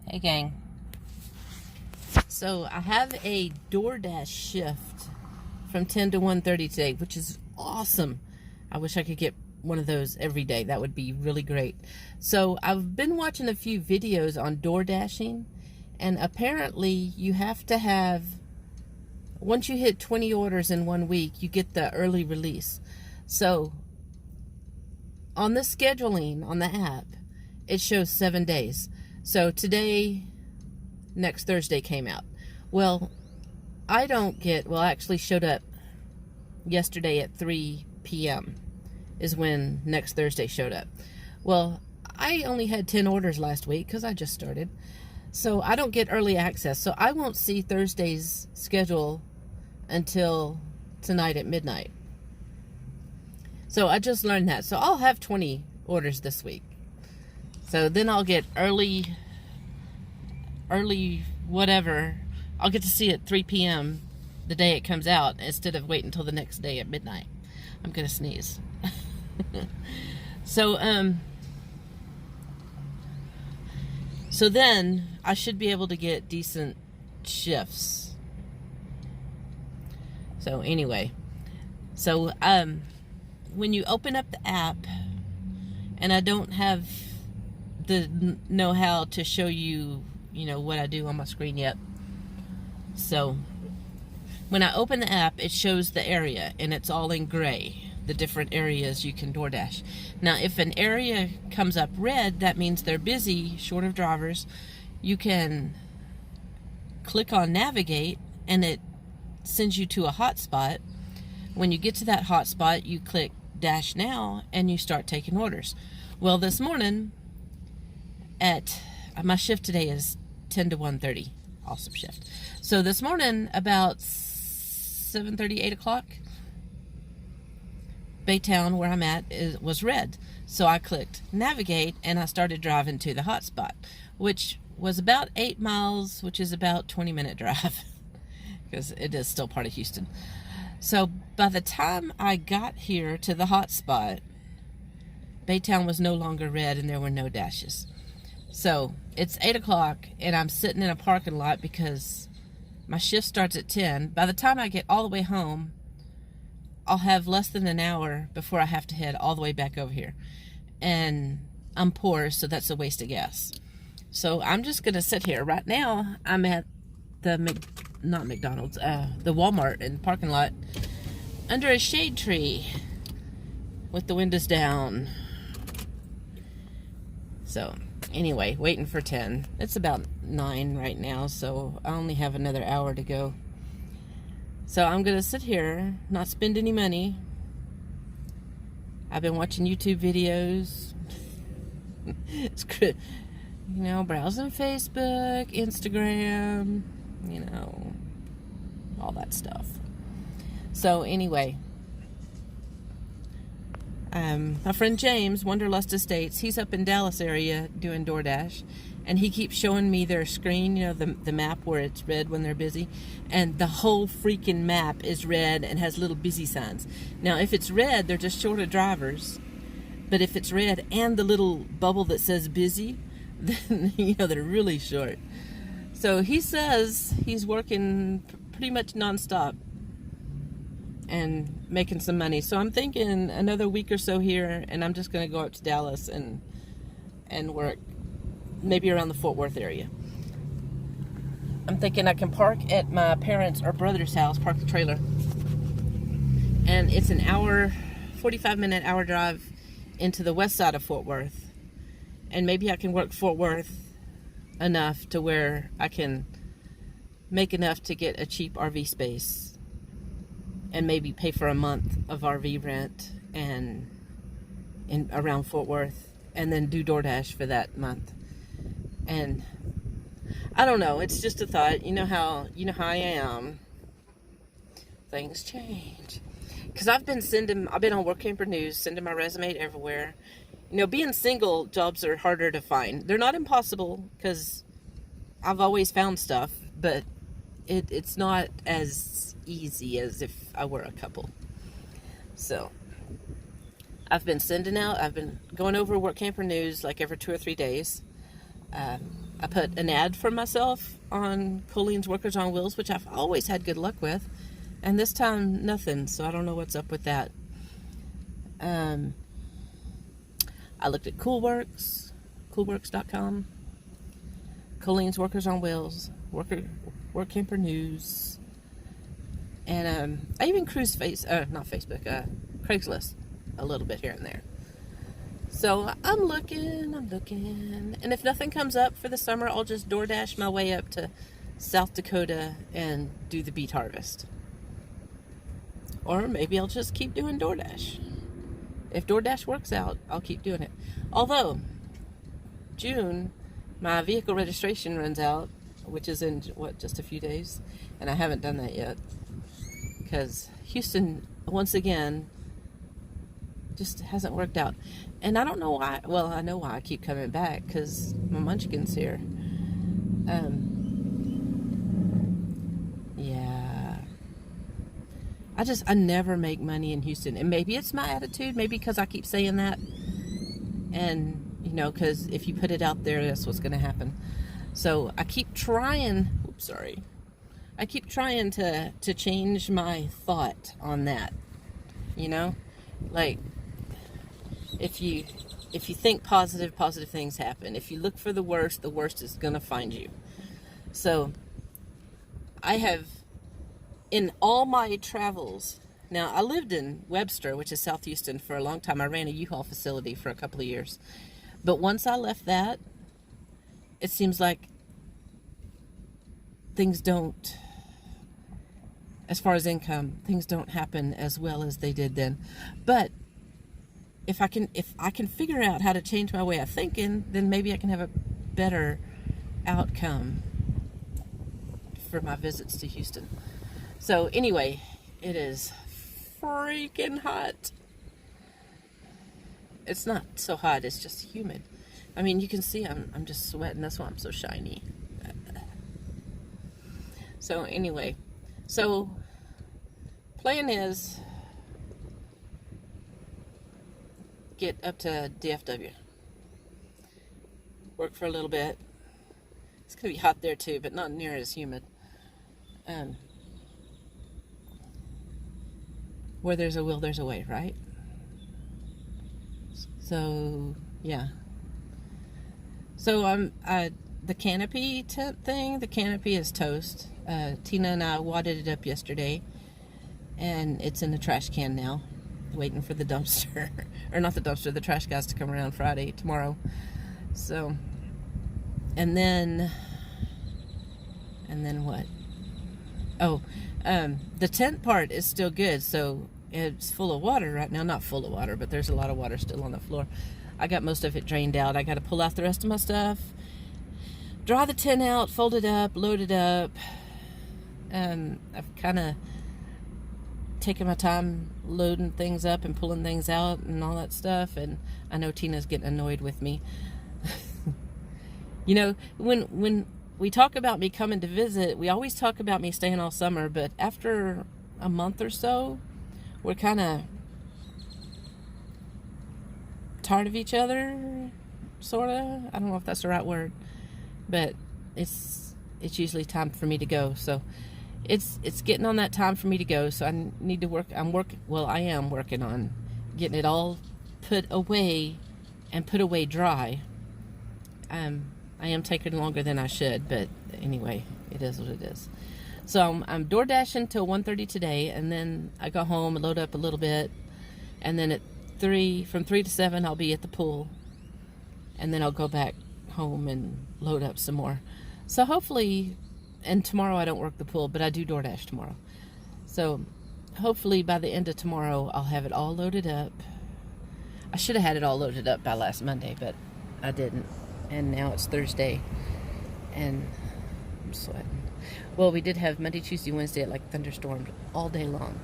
Hey gang. So I have a Doordash shift from 10 to 1:30 today, which is awesome. I wish I could get one of those every day. That would be really great. So I've been watching a few videos on door dashing, and apparently you have to have, once you hit 20 orders in 1 week, you get the early release. So on the scheduling on the app, it shows 7 days. So today, next Thursday came out. Well, I don't get, well, I actually showed up yesterday at 3 p.m. is when next Thursday showed up. Well, I only had 10 orders last week because I just started. So I don't get early access. So I won't see Thursday's schedule until tonight at midnight. So I just learned that. So I'll have 20 orders this week. So then I'll get early whatever. I'll get to see it at 3 p.m. the day it comes out instead of waiting until the next day at midnight. I'm gonna sneeze. So then I should be able to get decent shifts. So anyway, so when you open up the app, and I don't have the know-how to show you, what I do on my screen yet. So when I open the app, it shows the area, and it's all in gray, the different areas you can DoorDash. Now, if an area comes up red, that means they're busy, short of drivers. You can click on navigate, and it sends you to a hotspot. When you get to that hotspot, you click dash now, and you start taking orders. Well, this morning, my shift today is 10 to 1:30. Awesome shift. So this morning, about 7:30, 8 o'clock, Baytown, where I'm at, was red. So I clicked navigate, and I started driving to the hotspot, which was about 8 miles, which is about 20-minute drive, because it is still part of Houston. So by the time I got here to the hotspot, Baytown was no longer red, and there were no dashes. So it's 8 o'clock, and I'm sitting in a parking lot because my shift starts at 10. By the time I get all the way home, I'll have less than an hour before I have to head all the way back over here. And I'm poor, so that's a waste of gas. So I'm just going to sit here. Right now, I'm at the, not McDonald's, the Walmart in the parking lot under a shade tree with the windows down. So anyway, waiting for 10. It's about 9 right now, so I only have another hour to go. So I'm going to sit here, not spend any money. I've been watching YouTube videos. It's good. Browsing Facebook, Instagram, all that stuff. So anyway, my friend James, Wanderlust Estates, he's up in Dallas area doing DoorDash, and he keeps showing me their screen, the map where it's red when they're busy, and the whole freaking map is red and has little busy signs. Now, if it's red, they're just short of drivers, but if it's red and the little bubble that says busy, then, they're really short. So he says he's working pretty much nonstop and making some money. So I'm thinking another week or so here, and I'm just going to go up to Dallas and work maybe around the Fort Worth area. I'm thinking I can park at my parents' or brother's house, park the trailer, and it's an hour, 45-minute hour drive into the west side of Fort Worth, and maybe I can work Fort Worth enough to where I can make enough to get a cheap RV space and maybe pay for a month of RV rent and in around Fort Worth, and then do DoorDash for that month. And I don't know, it's just a thought. You know how I am. Things change. Because I've been on Work Camper News, sending my resume everywhere. Being single, jobs are harder to find. They're not impossible, because I've always found stuff, but it's not as easy as if I were a couple. So I've been going over Work Camper News like every 2 or 3 days. I put an ad for myself on Colleen's Workers on Wheels, which I've always had good luck with. And this time, nothing. So I don't know what's up with that. I looked at coolworks.com, Colleen's Workers on Wheels, Work Camper News, and I even cruised Craigslist a little bit here and there. So I'm looking, and if nothing comes up for the summer, I'll just Doordash my way up to South Dakota and do the beet harvest. Or maybe I'll just keep doing Doordash. If Doordash works out, I'll keep doing it. Although, June, my vehicle registration runs out, which is in, just a few days, and I haven't done that yet. Because Houston, once again, just hasn't worked out. And I don't know why. Well, I know why I keep coming back, because my munchkin's here. Yeah. I never make money in Houston. And maybe it's my attitude. Maybe because I keep saying that. And, because if you put it out there, that's what's going to happen. So I keep trying. I keep trying to change my thought on that. Like, if you think positive things happen. If you look for the worst is going to find you. So I have, in all my travels, now I lived in Webster, which is South Houston, for a long time. I ran a U-Haul facility for a couple of years. But once I left that, it seems like things don't, as far as income, things don't happen as well as they did then. But if I can figure out how to change my way of thinking, then maybe I can have a better outcome for my visits to Houston. So anyway, it is freaking hot. It's not so hot, it's just humid. I mean, you can see I'm just sweating. That's why I'm so shiny. So anyway, plan is get up to DFW. Work for a little bit. It's going to be hot there too, but not near as humid. Where there's a will, there's a way, right? So, yeah. So, the canopy tent thing, the canopy is toast. Tina and I wadded it up yesterday, and it's in the trash can now, waiting for the dumpster, or not the dumpster, the trash guys to come around tomorrow. So, and then what? Oh, the tent part is still good, so it's full of water right now. Not full of water, but there's a lot of water still on the floor. I got most of it drained out. I got to pull out the rest of my stuff, dry the tent out, fold it up, load it up. I've kind of taken my time loading things up and pulling things out and all that stuff, and I know Tina's getting annoyed with me. When we talk about me coming to visit, we always talk about me staying all summer, but after a month or so, we're kind of tired of each other, sort of. I don't know if that's the right word, but it's usually time for me to go. So it's getting on that time for me to go. So I need to work. I am working on getting it all put away and put away dry. I am taking longer than I should, but anyway, it is what it is. So I'm door dashing till 1:30 today, and then I go home and load up a little bit, and then from 3 to 7 I'll be at the pool, and then I'll go back home and load up some more. So hopefully, and tomorrow I don't work the pool, but I do DoorDash tomorrow. So hopefully by the end of tomorrow I'll have it all loaded up. I should have had it all loaded up by last Monday, but I didn't. And now it's Thursday, and I'm sweating. Well, we did have Monday, Tuesday, Wednesday at like thunderstorms all day long.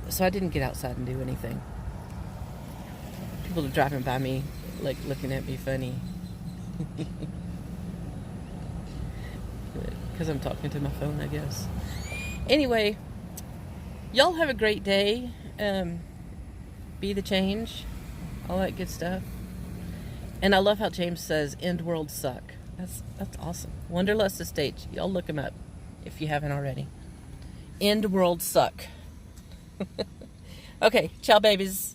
So I didn't get outside and do anything. People are driving by me, like looking at me funny. Because I'm talking to my phone, I guess. Anyway, y'all have a great day. Be the change. All that good stuff. And I love how James says, "End world suck." That's awesome. Wanderlust Estate. Y'all look him up if you haven't already. End world suck. Okay, ciao babies.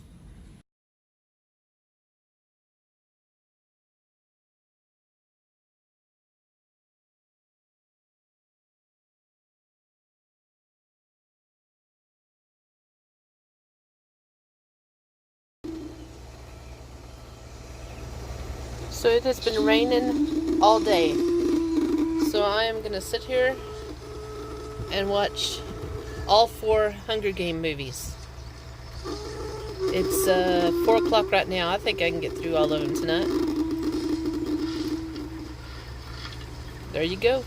So it has been raining all day. So I am going to sit here and watch all 4 Hunger Game movies. It's 4 o'clock right now. I think I can get through all of them tonight. There you go.